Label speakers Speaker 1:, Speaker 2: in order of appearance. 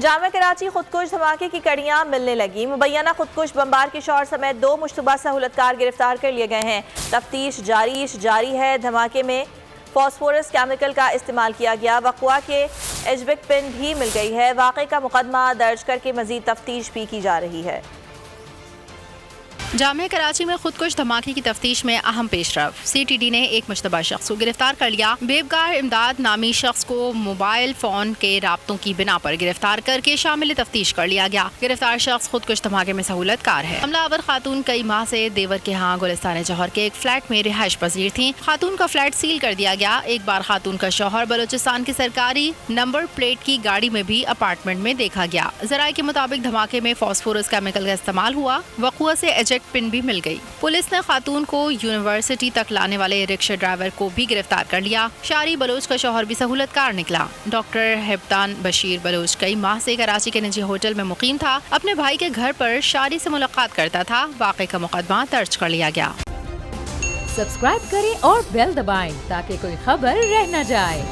Speaker 1: جامع کراچی خودکش دھماکے کی کڑیاں ملنے لگی. مبینہ خودکش بمبار کے شوہر سمیت 2 مشتبہ سہولتکار گرفتار کر لیے گئے ہیں. تفتیش جاری ہے. دھماکے میں فاسفورس کیمیکل کا استعمال کیا گیا. وقوع کے ایجبک پن بھی مل گئی ہے. واقعے کا مقدمہ درج کر کے مزید تفتیش بھی کی جا رہی ہے.
Speaker 2: جامع کراچی میں خودکش دھماکے کی تفتیش میں اہم پیش رفت. سی ٹی ڈی نے ایک مشتبہ شخص کو گرفتار کر لیا. بیبگار امداد نامی شخص کو موبائل فون کے رابطوں کی بنا پر گرفتار کر کے شامل تفتیش کر لیا گیا. گرفتار شخص خودکش دھماکے میں سہولت کار ہے. حملہ آور خاتون کئی ماہ سے دیور کے ہاں گلستان جوہر کے ایک فلیٹ میں رہائش پذیر تھیں. خاتون کا فلیٹ سیل کر دیا گیا. ایک بار خاتون کا شوہر بلوچستان کی سرکاری نمبر پلیٹ کی گاڑی میں بھی اپارٹمنٹ میں دیکھا گیا. ذرائع کے مطابق دھماکے میں فاسفورس کیمیکل کا استعمال ہوا. وقوع سے ایجیکٹ پن بھی مل گئی. پولیس نے خاتون کو یونیورسٹی تک لانے والے رکشہ ڈرائیور کو بھی گرفتار کر لیا. شاری بلوچ کا شوہر بھی سہولت کار نکلا. ڈاکٹر ہبتان بشیر بلوچ کئی ماہ سے کراچی کے نجی ہوٹل میں مقیم تھا. اپنے بھائی کے گھر پر شاری سے ملاقات کرتا تھا. واقعے کا مقدمہ درج کر لیا گیا.
Speaker 3: سبسکرائب کریں اور بیل دبائیں تاکہ کوئی خبر رہ نہ جائے.